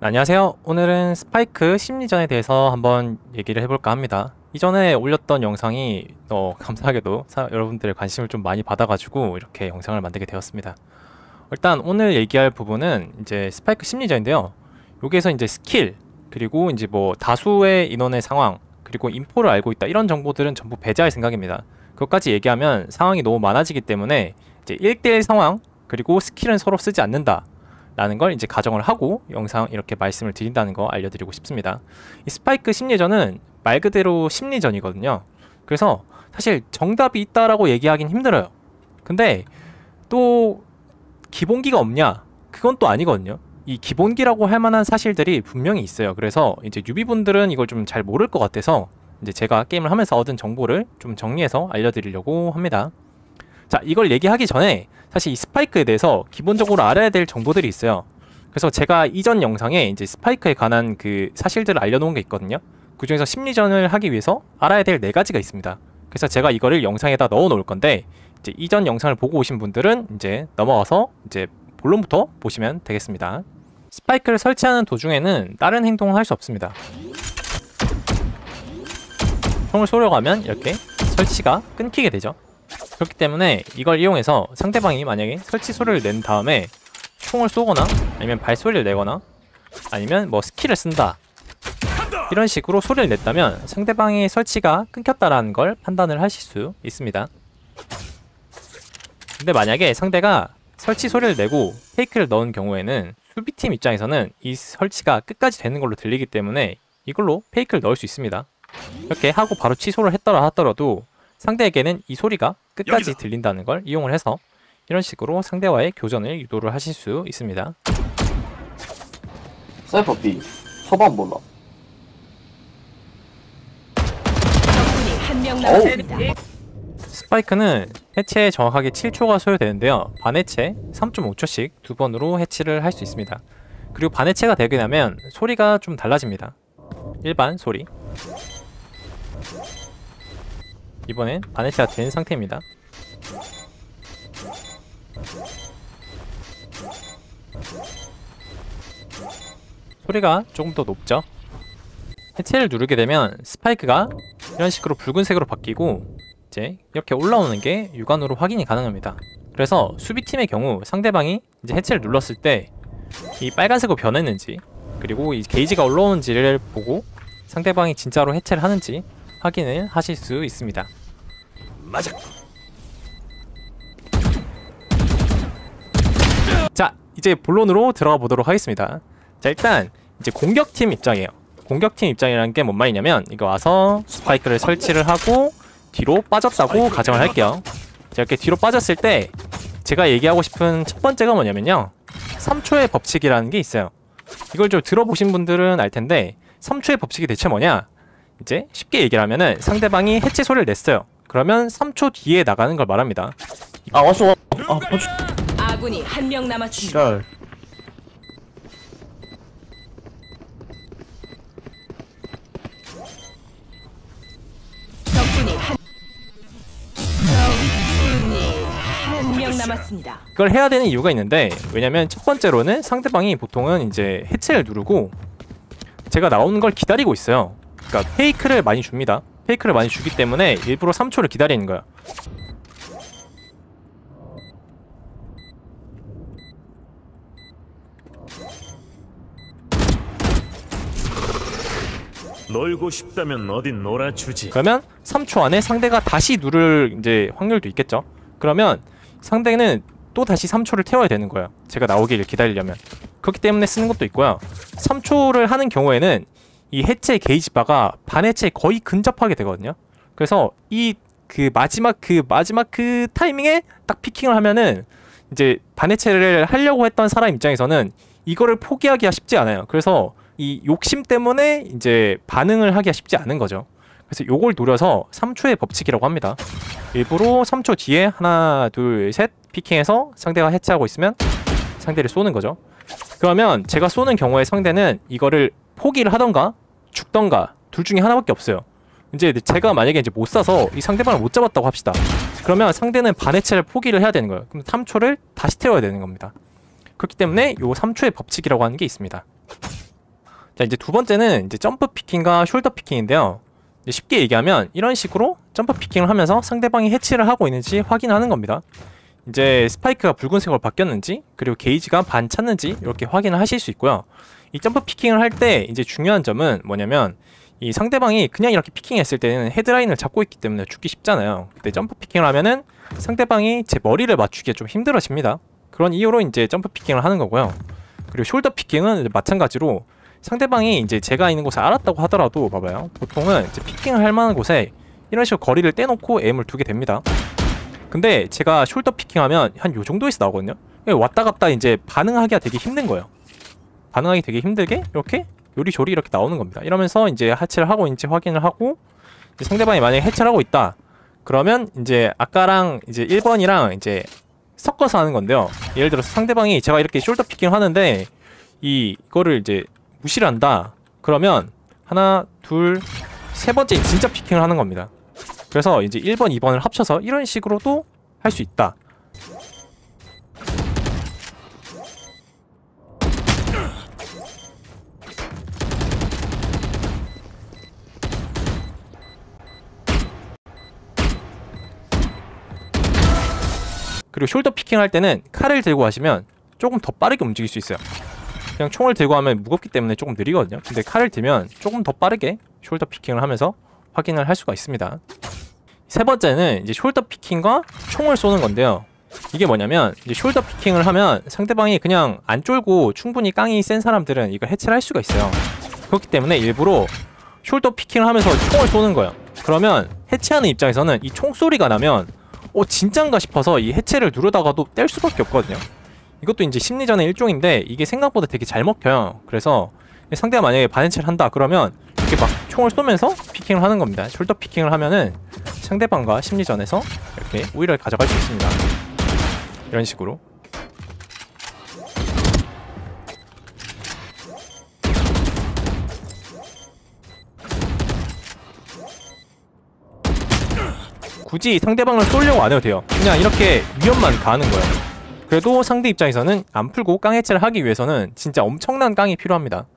안녕하세요. 오늘은 스파이크 심리전에 대해서 한번 얘기를 해볼까 합니다. 이전에 올렸던 영상이 감사하게도 여러분들의 관심을 좀 많이 받아가지고 이렇게 영상을 만들게 되었습니다. 일단 오늘 얘기할 부분은 이제 스파이크 심리전인데요. 여기에서 이제 스킬, 그리고 이제 뭐 다수의 인원의 상황, 그리고 인포를 알고 있다, 이런 정보들은 전부 배제할 생각입니다. 그것까지 얘기하면 상황이 너무 많아지기 때문에 이제 1대1 상황, 그리고 스킬은 서로 쓰지 않는다 라는 걸 이제 가정을 하고 영상 이렇게 말씀을 드린다는 거 알려드리고 싶습니다. 이 스파이크 심리전은 말 그대로 심리전이거든요. 그래서 사실 정답이 있다라고 얘기하긴 힘들어요. 근데 또 기본기가 없냐? 그건 또 아니거든요. 이 기본기라고 할 만한 사실들이 분명히 있어요. 그래서 이제 뉴비분들은 이걸 좀 잘 모를 것 같아서 이제 제가 게임을 하면서 얻은 정보를 좀 정리해서 알려드리려고 합니다. 자, 이걸 얘기하기 전에 사실 이 스파이크에 대해서 기본적으로 알아야 될 정보들이 있어요. 그래서 제가 이전 영상에 이제 스파이크에 관한 그 사실들을 알려놓은 게 있거든요. 그 중에서 심리전을 하기 위해서 알아야 될 4가지가 있습니다. 그래서 제가 이거를 영상에다 넣어 놓을 건데, 이제 이전 영상을 보고 오신 분들은 이제 넘어가서 이제 본론부터 보시면 되겠습니다. 스파이크를 설치하는 도중에는 다른 행동을 할 수 없습니다. 총을 쏘려고 하면 이렇게 설치가 끊기게 되죠. 그렇기 때문에 이걸 이용해서 상대방이 만약에 설치 소리를 낸 다음에 총을 쏘거나 아니면 발소리를 내거나 아니면 뭐 스킬을 쓴다, 이런 식으로 소리를 냈다면 상대방의 설치가 끊겼다라는 걸 판단을 하실 수 있습니다. 근데 만약에 상대가 설치 소리를 내고 페이크를 넣은 경우에는 수비팀 입장에서는 이 설치가 끝까지 되는 걸로 들리기 때문에 이걸로 페이크를 넣을 수 있습니다. 이렇게 하고 바로 취소를 했더라 하더라도 상대에게는 이 소리가 끝까지 들린다는 걸 이용을 해서 이런 식으로 상대와의 교전을 유도를 하실 수 있습니다. 사이퍼 B 서방 몰라. 적군이 한 명 남았습니다. 스파이크는 해체에 정확하게 7초가 소요되는데요. 반해체 3.5초씩 2번으로 해체를 할 수 있습니다. 그리고 반해체가 되게 되면 소리가 좀 달라집니다. 일반 소리, 이번엔 반해체가 된 상태입니다. 소리가 조금 더 높죠. 해체를 누르게 되면 스파이크가 이런 식으로 붉은색으로 바뀌고 이제 이렇게 올라오는 게 육안으로 확인이 가능합니다. 그래서 수비팀의 경우 상대방이 이제 해체를 눌렀을 때 이 빨간색으로 변했는지, 그리고 이 게이지가 올라오는지를 보고 상대방이 진짜로 해체를 하는지 확인을 하실 수 있습니다. 맞아. 자, 이제 본론으로 들어가 보도록 하겠습니다. 자, 일단 이제 공격팀 입장이에요. 공격팀 입장이라는 게 뭔 말이냐면, 이거 와서 스파이크를 설치를 하고 뒤로 빠졌다고 가정을 할게요. 자, 이렇게 뒤로 빠졌을 때 제가 얘기하고 싶은 첫 번째가 뭐냐면요, 3초의 법칙이라는 게 있어요. 이걸 좀 들어보신 분들은 알 텐데 3초의 법칙이 대체 뭐냐? 이제 쉽게 얘기를 하면은 상대방이 해체 소리를 냈어요. 그러면 3초 뒤에 나가는 걸 말합니다. 아 왔어. 아군이 한 명 남았습니다. 지랄. 적군이 한 명 남았습니다. 그걸 해야 되는 이유가 있는데, 왜냐면 첫 번째로는 상대방이 보통은 이제 해체를 누르고 제가 나오는 걸 기다리고 있어요. 그러니까 페이크를 많이 줍니다. 페이크를 많이 주기 때문에 일부러 3초를 기다리는 거야. 놀고 싶다면 어딘 놀아주지. 그러면 3초 안에 상대가 다시 누를 이제 확률도 있겠죠. 그러면 상대는 또 다시 3초를 태워야 되는 거예요. 제가 나오기를 기다리려면. 그렇기 때문에 쓰는 것도 있고요. 3초를 하는 경우에는 이 해체 게이지 바가 반해체에 거의 근접하게 되거든요. 그래서 이 마지막 그 타이밍에 딱 피킹을 하면은 이제 반해체를 하려고 했던 사람 입장에서는 이거를 포기하기가 쉽지 않아요. 그래서 이 욕심 때문에 이제 반응을 하기가 쉽지 않은 거죠. 그래서 요걸 노려서 3초의 법칙이라고 합니다. 일부러 3초 뒤에 하나, 둘, 셋 피킹해서 상대가 해체하고 있으면 상대를 쏘는 거죠. 그러면 제가 쏘는 경우에 상대는 이거를 포기를 하던가 죽던가 둘 중에 하나밖에 없어요. 이제 제가 만약에 이제 못 쏴서 이 상대방을 못 잡았다고 합시다. 그러면 상대는 반해체를 포기를 해야 되는 거예요. 그럼 3초를 다시 태워야 되는 겁니다. 그렇기 때문에 요 3초의 법칙이라고 하는 게 있습니다. 자, 이제 두 번째는 이제 점프 피킹과 숄더 피킹인데요. 이제 쉽게 얘기하면 이런 식으로 점프 피킹을 하면서 상대방이 해치를 하고 있는지 확인하는 겁니다. 이제 스파이크가 붉은색으로 바뀌었는지, 그리고 게이지가 반 찼는지 이렇게 확인을 하실 수 있고요. 이 점프 피킹을 할 때 이제 중요한 점은 뭐냐면, 이 상대방이 그냥 이렇게 피킹했을 때는 헤드라인을 잡고 있기 때문에 죽기 쉽잖아요. 그때 점프 피킹을 하면은 상대방이 제 머리를 맞추기가 좀 힘들어집니다. 그런 이유로 이제 점프 피킹을 하는 거고요. 그리고 숄더 피킹은 마찬가지로 상대방이 이제 제가 있는 곳을 알았다고 하더라도 봐봐요. 보통은 이제 피킹을 할 만한 곳에 이런 식으로 거리를 떼놓고 에임을 두게 됩니다. 근데 제가 숄더 피킹하면 한 요 정도에서 나오거든요. 왔다 갔다 이제 반응하기가 되게 힘든 거예요. 반응하기 되게 힘들게 이렇게 요리조리 이렇게 나오는 겁니다. 이러면서 이제 해체를 하고 있는지 확인을 하고, 이제 상대방이 만약에 해체를 하고 있다 그러면 이제 아까랑 이제 1번이랑 이제 섞어서 하는 건데요. 예를 들어서 상대방이 제가 이렇게 숄더 피킹을 하는데 이거를 이제 무시를 한다 그러면 하나 둘 세 번째 진짜 피킹을 하는 겁니다. 그래서 이제 1번 2번을 합쳐서 이런 식으로도 할 수 있다. 그리고 숄더 피킹 할 때는 칼을 들고 하시면 조금 더 빠르게 움직일 수 있어요. 그냥 총을 들고 하면 무겁기 때문에 조금 느리거든요. 근데 칼을 들면 조금 더 빠르게 숄더 피킹을 하면서 확인을 할 수가 있습니다. 세 번째는 이제 숄더 피킹과 총을 쏘는 건데요. 이게 뭐냐면, 이제 숄더 피킹을 하면 상대방이 그냥 안 쫄고 충분히 깡이 센 사람들은 이걸 해체를 할 수가 있어요. 그렇기 때문에 일부러 숄더 피킹을 하면서 총을 쏘는 거예요. 그러면 해체하는 입장에서는 이 총소리가 나면 진짠가 싶어서 이 해체를 누르다가도 뗄 수밖에 없거든요. 이것도 이제 심리전의 일종인데 이게 생각보다 되게 잘 먹혀요. 그래서 상대가 만약에 반해체를 한다 그러면 이렇게 막 총을 쏘면서 피킹을 하는 겁니다. 숄더 피킹을 하면은 상대방과 심리전에서 이렇게 우위를 가져갈 수 있습니다. 이런 식으로. 굳이 상대방을 쏘려고 안 해도 돼요. 그냥 이렇게 위험만 가하는 거예요. 그래도 상대 입장에서는 안 풀고 깡 해체를 하기 위해서는 진짜 엄청난 깡이 필요합니다.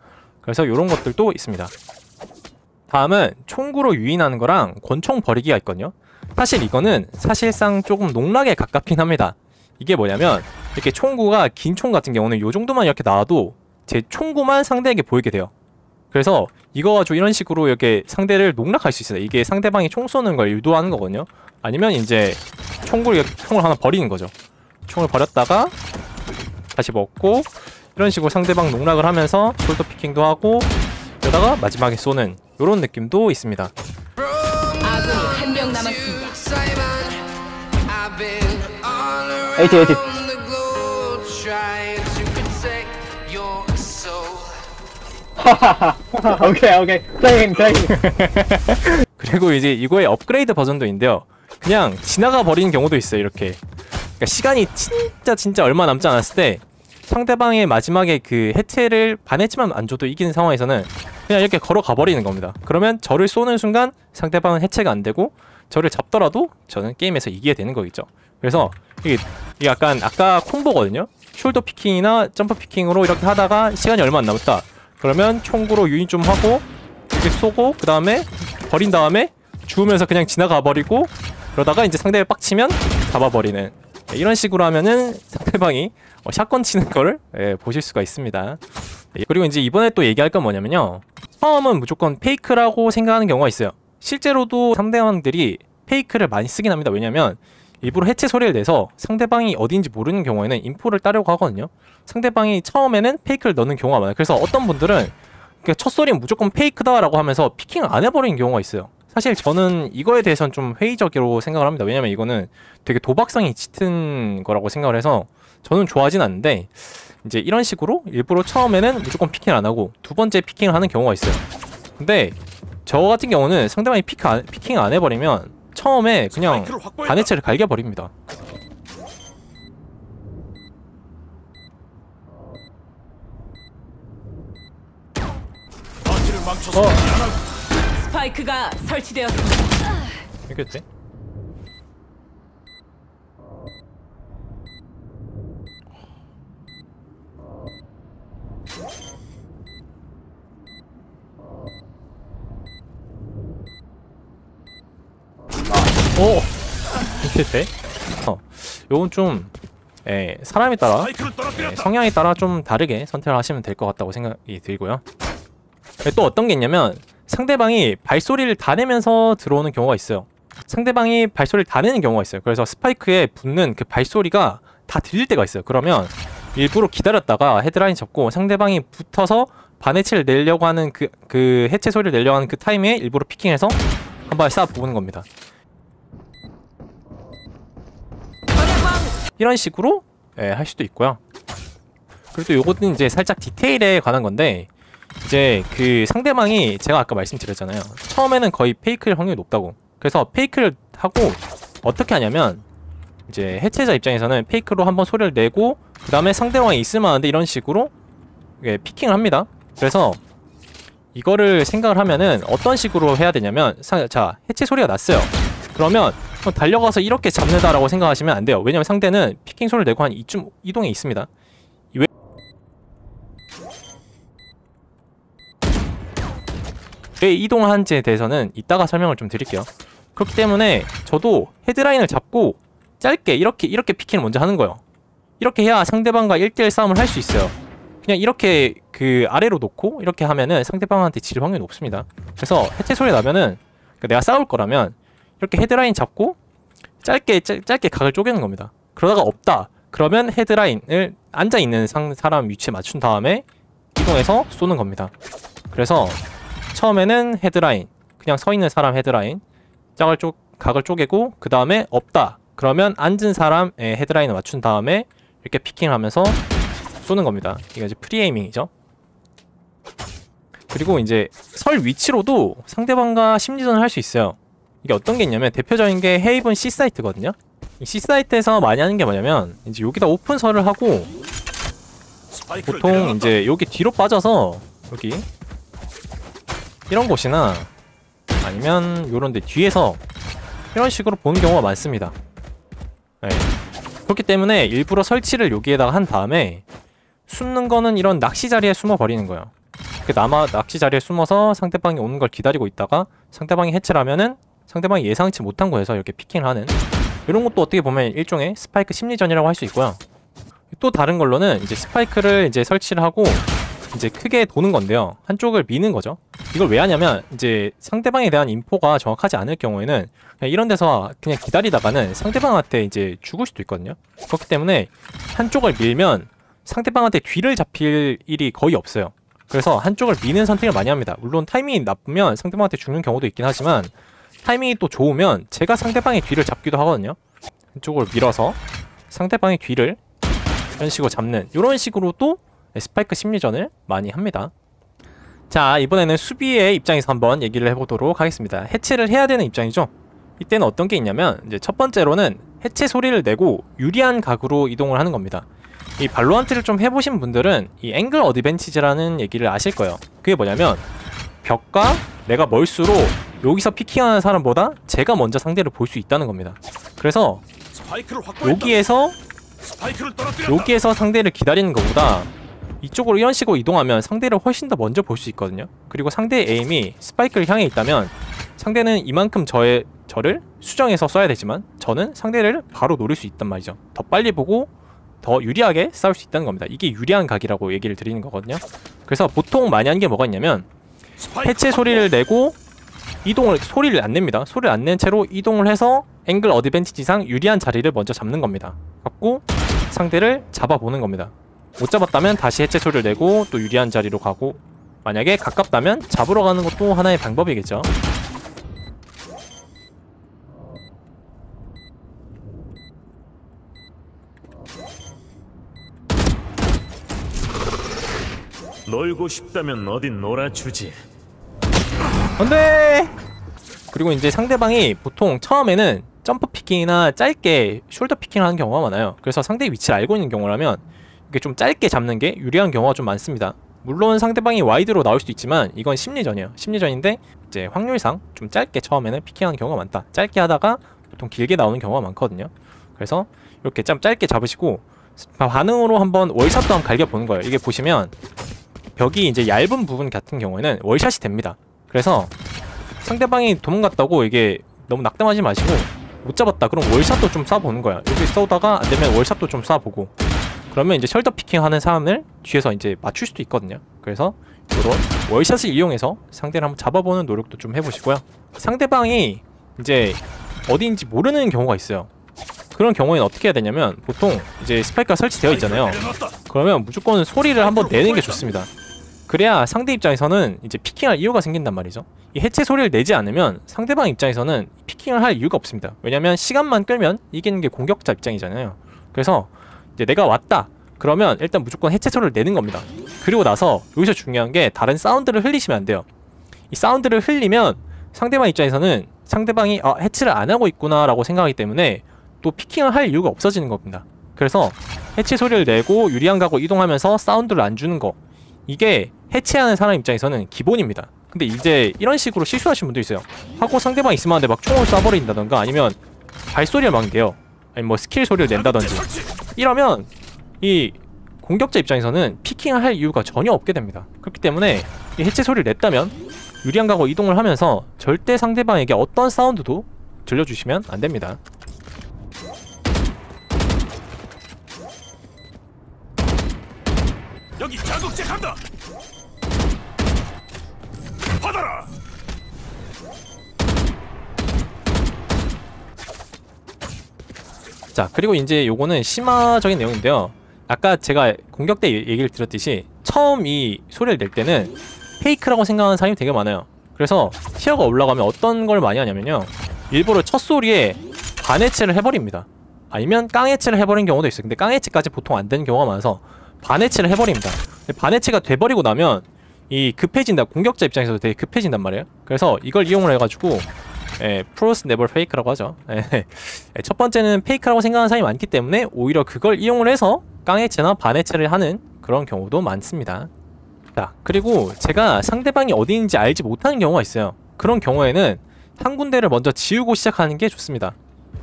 그래서 이런 것들도 있습니다. 다음은 총구로 유인하는 거랑 권총 버리기가 있거든요. 사실 이거는 사실상 조금 농락에 가깝긴 합니다. 이게 뭐냐면, 이렇게 총구가 긴 총 같은 경우는 요 정도만 이렇게 나와도 제 총구만 상대에게 보이게 돼요. 그래서 이거 가지고 이런 식으로 이렇게 상대를 농락할 수 있어요. 이게 상대방이 총 쏘는 걸 유도하는 거거든요. 아니면 이제 총을 하나 버리는 거죠. 총을 버렸다가 다시 먹고, 이런 식으로 상대방 농락을 하면서 숄더 피킹도 하고, 그러다가 마지막에 쏘는 이런 느낌도 있습니다. 아군이 한 명 남았습니다. 에이티 에이티. 오케이 세임. 그리고 이제 이거의 업그레이드 버전도 있는데요. 그냥 지나가 버리는 경우도 있어요. 이렇게 그러니까 시간이 진짜 얼마 남지 않았을 때 상대방의 마지막에 그 해체를 반해치만 안 줘도 이기는 상황에서는 그냥 이렇게 걸어가 버리는 겁니다. 그러면 저를 쏘는 순간 상대방은 해체가 안 되고, 저를 잡더라도 저는 게임에서 이기게 되는 거겠죠. 그래서 이게 약간 아까 콤보거든요. 숄더 피킹이나 점프 피킹으로 이렇게 하다가 시간이 얼마 안 남았다 그러면 총구로 유인 좀 하고 이렇게 쏘고, 그 다음에 버린 다음에 주우면서 그냥 지나가 버리고, 그러다가 이제 상대를 빡치면 잡아버리는, 이런 식으로 하면은 상대방이 샷건 치는 거를 보실 수가 있습니다. 그리고 이제 이번에 또 얘기할 건 뭐냐면요, 처음은 무조건 페이크라고 생각하는 경우가 있어요. 실제로도 상대방들이 페이크를 많이 쓰긴 합니다. 왜냐면 일부러 해체 소리를 내서 상대방이 어딘지 모르는 경우에는 인포를 따려고 하거든요. 상대방이 처음에는 페이크를 넣는 경우가 많아요. 그래서 어떤 분들은 첫 소리는 무조건 페이크다라고 하면서 피킹을 안 해버리는 경우가 있어요. 사실 저는 이거에 대해서는 좀 회의적으로 생각을 합니다. 왜냐면 이거는 되게 도박성이 짙은 거라고 생각을 해서 저는 좋아하진 않는데, 이제 이런 식으로 일부러 처음에는 무조건 피킹을 안 하고 두 번째 피킹을 하는 경우가 있어요. 근데 저 같은 경우는 상대방이 피킹을 안 해버리면 처음에 그냥 반해체를 갈겨버립니다. 스파이크가 설치되었습니다. 이렇게 돼? 오! 이렇게 돼? 요건 좀 사람에 따라 스파이크를 떨어뜨렸다. 성향에 따라 좀 다르게 선택을 하시면 될 것 같다고 생각이 들고요. 또 어떤 게 있냐면 상대방이 발소리를 다 내면서 들어오는 경우가 있어요. 상대방이 발소리를 다 내는 경우가 있어요. 그래서 스파이크에 붙는 그 발소리가 다 들릴 때가 있어요. 그러면 일부러 기다렸다가 헤드라인 잡고 상대방이 붙어서 반해체를 내려고 하는 그 해체 소리를 내려고 하는 그 타이밍에 일부러 피킹해서 한 발에 쏴 보는 겁니다. 이런 식으로 할 수도 있고요. 그리고 또 요거는 이제 살짝 디테일에 관한 건데, 이제 그 상대방이 제가 아까 말씀드렸잖아요. 처음에는 거의 페이크일 확률이 높다고. 그래서 페이크를 하고 어떻게 하냐면, 이제 해체자 입장에서는 페이크로 한번 소리를 내고 그 다음에 상대방이 있을 만한데 이런 식으로 피킹을 합니다. 그래서 이거를 생각을 하면은 어떤 식으로 해야 되냐면, 자, 해체 소리가 났어요. 그러면 달려가서 이렇게 잡는다라고 생각하시면 안 돼요. 왜냐면 상대는 피킹 소리를 내고 한 이쯤 이동에 있습니다. 왜 이동을 하는지에 대해서는 이따가 설명을 좀 드릴게요. 그렇기 때문에 저도 헤드라인을 잡고 짧게 이렇게 피킹을 먼저 하는 거예요. 이렇게 해야 상대방과 1대1 싸움을 할 수 있어요. 그냥 이렇게 그 아래로 놓고 이렇게 하면은 상대방한테 질 확률이 높습니다. 그래서 해체 소리 나면은 내가 싸울 거라면 이렇게 헤드라인 잡고 짧게 각을 쪼개는 겁니다. 그러다가 없다 그러면 헤드라인을 앉아있는 사람 위치에 맞춘 다음에 이동해서 쏘는 겁니다. 그래서 처음에는 헤드라인, 그냥 서있는 사람 헤드라인 각을 쪼개고 그 다음에 없다 그러면 앉은 사람의 헤드라인을 맞춘 다음에 이렇게 피킹을 하면서 쏘는 겁니다. 이게 이제 프리에이밍이죠. 그리고 이제 설 위치로도 상대방과 심리전을 할 수 있어요. 이게 어떤 게 있냐면 대표적인 게 헤이븐 C 사이트거든요. 이 C 사이트에서 많이 하는 게 뭐냐면 이제 여기다 오픈설을 하고 보통 이제 여기 뒤로 빠져서 여기 이런 곳이나 아니면 요런데 뒤에서 이런 식으로 보는 경우가 많습니다. 네. 그렇기 때문에 일부러 설치를 여기에다가 한 다음에 숨는 거는 이런 낚시 자리에 숨어 버리는 거예요. 낚시 자리에 숨어서 상대방이 오는 걸 기다리고 있다가 상대방이 해체를 하면은 상대방이 예상치 못한 곳에서 이렇게 피킹을 하는, 이런 것도 어떻게 보면 일종의 스파이크 심리전이라고 할 수 있고요. 또 다른 걸로는 이제 스파이크를 이제 설치를 하고 이제 크게 도는 건데요. 한쪽을 미는 거죠. 이걸 왜 하냐면 이제 상대방에 대한 인포가 정확하지 않을 경우에는 그냥 이런 데서 그냥 기다리다가는 상대방한테 이제 죽을 수도 있거든요. 그렇기 때문에 한쪽을 밀면 상대방한테 뒤를 잡힐 일이 거의 없어요. 그래서 한쪽을 미는 선택을 많이 합니다. 물론 타이밍이 나쁘면 상대방한테 죽는 경우도 있긴 하지만 타이밍이 또 좋으면 제가 상대방의 뒤를 잡기도 하거든요. 한쪽을 밀어서 상대방의 뒤를 이런 식으로 잡는, 이런 식으로 또 스파이크 심리전을 많이 합니다. 자, 이번에는 수비의 입장에서 한번 얘기를 해보도록 하겠습니다. 해체를 해야 되는 입장이죠. 이때는 어떤 게 있냐면 이제 첫 번째로는 해체 소리를 내고 유리한 각으로 이동을 하는 겁니다. 이 발로란트를 좀 해보신 분들은 이 앵글 어드밴티지라는 얘기를 아실 거예요. 그게 뭐냐면 벽과 내가 멀수록 여기서 피킹하는 사람보다 제가 먼저 상대를 볼 수 있다는 겁니다. 그래서 여기에서 상대를 기다리는 것보다 이쪽으로 이런 식으로 이동하면 상대를 훨씬 더 먼저 볼 수 있거든요. 그리고 상대의 에임이 스파이크를 향해 있다면 상대는 이만큼 저를 수정해서 쏴야 되지만 저는 상대를 바로 노릴 수 있단 말이죠. 더 빨리 보고 더 유리하게 싸울 수 있다는 겁니다. 이게 유리한 각이라고 얘기를 드리는 거거든요. 그래서 보통 많이 하는 게 뭐가 있냐면 해체 소리를 내고 소리를 안 냅니다. 소리를 안 낸 채로 이동을 해서 앵글 어드밴티지상 유리한 자리를 먼저 잡는 겁니다. 갖고 상대를 잡아보는 겁니다. 못 잡았다면 다시 해체 소리를 내고 또 유리한 자리로 가고, 만약에 가깝다면 잡으러 가는 것도 하나의 방법이겠죠. 놀고 싶다면 어딘 놀아주지. 안돼! 그리고 이제 상대방이 보통 처음에는 점프 피킹이나 짧게 숄더 피킹을 하는 경우가 많아요. 그래서 상대의 위치를 알고 있는 경우라면 이게 좀 짧게 잡는 게 유리한 경우가 좀 많습니다. 물론 상대방이 와이드로 나올 수도 있지만 이건 심리전이에요. 심리전인데 이제 확률상 좀 짧게 처음에는 피킹하는 경우가 많다. 짧게 하다가 보통 길게 나오는 경우가 많거든요. 그래서 이렇게 좀 짧게 잡으시고 반응으로 한번 월샷도 한번 갈겨보는 거예요. 이게 보시면 벽이 이제 얇은 부분 같은 경우에는 월샷이 됩니다. 그래서 상대방이 도망갔다고 이게 너무 낙담하지 마시고 못 잡았다. 그럼 월샷도 좀 쏴보는 거야. 여기 쏘다가 안 되면 월샷도 좀 쏴보고. 그러면 이제 셜더 피킹하는 사람을 뒤에서 이제 맞출 수도 있거든요. 그래서 이런 월샷을 이용해서 상대를 한번 잡아보는 노력도 좀 해보시고요. 상대방이 이제 어디인지 모르는 경우가 있어요. 그런 경우에는 어떻게 해야 되냐면 보통 이제 스파이크가 설치되어 있잖아요. 그러면 무조건 소리를 한번 내는 게 좋습니다. 그래야 상대 입장에서는 이제 피킹할 이유가 생긴단 말이죠. 이 해체 소리를 내지 않으면 상대방 입장에서는 피킹을 할 이유가 없습니다. 왜냐면 시간만 끌면 이기는 게 공격자 입장이잖아요. 그래서 이제 내가 왔다 그러면 일단 무조건 해체 소리를 내는 겁니다. 그리고 나서 여기서 중요한 게 다른 사운드를 흘리시면 안 돼요. 이 사운드를 흘리면 상대방 입장에서는 상대방이 해체를 안 하고 있구나 라고 생각하기 때문에 또 피킹을 할 이유가 없어지는 겁니다. 그래서 해체 소리를 내고 유리한 각으로 이동하면서 사운드를 안 주는 거, 이게 해체하는 사람 입장에서는 기본입니다. 근데 이제 이런 식으로 실수하시는 분도 있어요. 하고 상대방 있으면 막 총을 쏴버린다던가 아니면 발소리를 막 내요. 아니 뭐 스킬 소리를 낸다든지. 이러면 이 공격자 입장에서는 피킹을 할 이유가 전혀 없게 됩니다. 그렇기 때문에 이 해체 소리를 냈다면 유리한 각으로 이동을 하면서 절대 상대방에게 어떤 사운드도 들려주시면 안 됩니다. 여기 자극제 간다. 받아라. 자, 그리고 이제 요거는 심화적인 내용인데요. 아까 제가 공격 때 얘기를 드렸듯이 처음 이 소리를 낼 때는 페이크라고 생각하는 사람이 되게 많아요. 그래서 티어가 올라가면 어떤 걸 많이 하냐면요, 일부러 첫 소리에 반해체를 해버립니다. 아니면 깡해체를 해버린 경우도 있어요. 근데 깡해체까지 보통 안 되는 경우가 많아서 반해체를 해버립니다. 반해체가 돼버리고 나면 이 급해진다. 공격자 입장에서도 되게 급해진단 말이에요. 그래서 이걸 이용을 해가지고 프로스 네버 페이크라고 하죠. 첫 번째는 페이크라고 생각하는 사람이 많기 때문에 오히려 그걸 이용을 해서 깡해체나 반해체를 하는 그런 경우도 많습니다. 자, 그리고 제가 상대방이 어디인지 알지 못하는 경우가 있어요. 그런 경우에는 한 군데를 먼저 지우고 시작하는 게 좋습니다.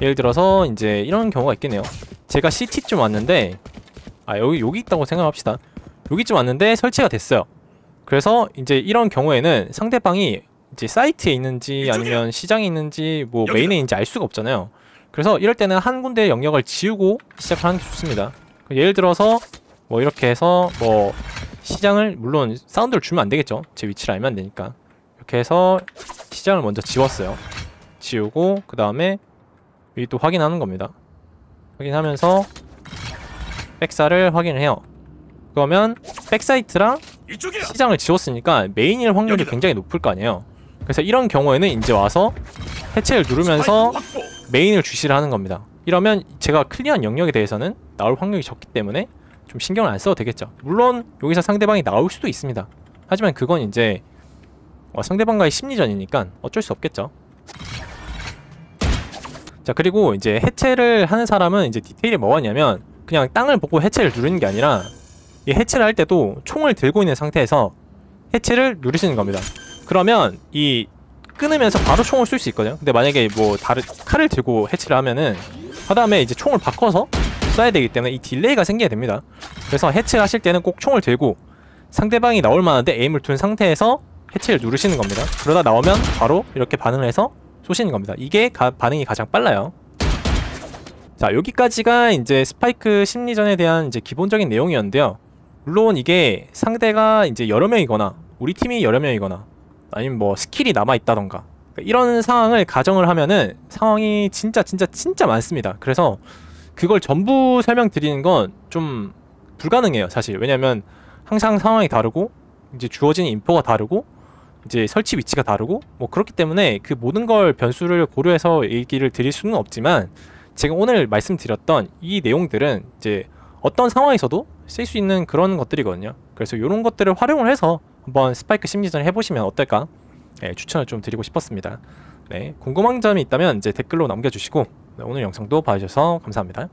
예를 들어서 이제 이런 경우가 있겠네요. 제가 CT쯤 왔는데 여기 있다고 생각합시다. 여기쯤 왔는데 설치가 됐어요. 그래서 이제 이런 경우에는 상대방이 이제 사이트에 있는지 아니면 시장에 있는지 뭐 메인에 있는지 알 수가 없잖아요. 그래서 이럴 때는 한 군데의 영역을 지우고 시작하는 게 좋습니다. 예를 들어서 뭐 이렇게 해서 뭐 시장을, 물론 사운드를 주면 안 되겠죠. 제 위치를 알면 안 되니까. 이렇게 해서 시장을 먼저 지웠어요. 지우고 그 다음에 여기 또 확인하는 겁니다. 확인하면서 백사를 확인을 해요. 그러면 백사이트랑 시장을 지웠으니까 메인일 확률이 굉장히 높을 거 아니에요. 그래서 이런 경우에는 이제 와서 해체를 누르면서 메인을 주시를 하는 겁니다. 이러면 제가 클리어한 영역에 대해서는 나올 확률이 적기 때문에 좀 신경을 안 써도 되겠죠. 물론 여기서 상대방이 나올 수도 있습니다. 하지만 그건 이제 상대방과의 심리전이니까 어쩔 수 없겠죠. 자, 그리고 이제 해체를 하는 사람은 이제 디테일이 뭐냐면 그냥 땅을 보고 해체를 누르는 게 아니라 이 해체를 할 때도 총을 들고 있는 상태에서 해체를 누르시는 겁니다. 그러면 이 끊으면서 바로 총을 쏠 수 있거든요. 근데 만약에 뭐 다른 칼을 들고 해체를 하면은 그다음에 이제 총을 바꿔서 쏴야 되기 때문에 이 딜레이가 생기게 됩니다. 그래서 해체를 하실 때는 꼭 총을 들고 상대방이 나올 만한데 에임을 둔 상태에서 해체를 누르시는 겁니다. 그러다 나오면 바로 이렇게 반응을 해서 쏘시는 겁니다. 이게 반응이 가장 빨라요. 자, 여기까지가 이제 스파이크 심리전에 대한 이제 기본적인 내용이었는데요. 물론 이게 상대가 이제 여러 명이거나 우리 팀이 여러 명이거나 아니면 뭐 스킬이 남아있다던가 이런 상황을 가정을 하면은 상황이 진짜 많습니다. 그래서 그걸 전부 설명드리는 건 좀 불가능해요, 사실. 왜냐면 항상 상황이 다르고 이제 주어진 인포가 다르고 이제 설치 위치가 다르고 뭐 그렇기 때문에 그 모든 걸 변수를 고려해서 얘기를 드릴 수는 없지만 제가 오늘 말씀드렸던 이 내용들은 이제 어떤 상황에서도 쓸 수 있는 그런 것들이거든요. 그래서 이런 것들을 활용을 해서 한번 스파이크 심리전 해보시면 어떨까? 네, 추천을 좀 드리고 싶었습니다. 네, 궁금한 점이 있다면 이제 댓글로 남겨주시고, 네, 오늘 영상도 봐주셔서 감사합니다.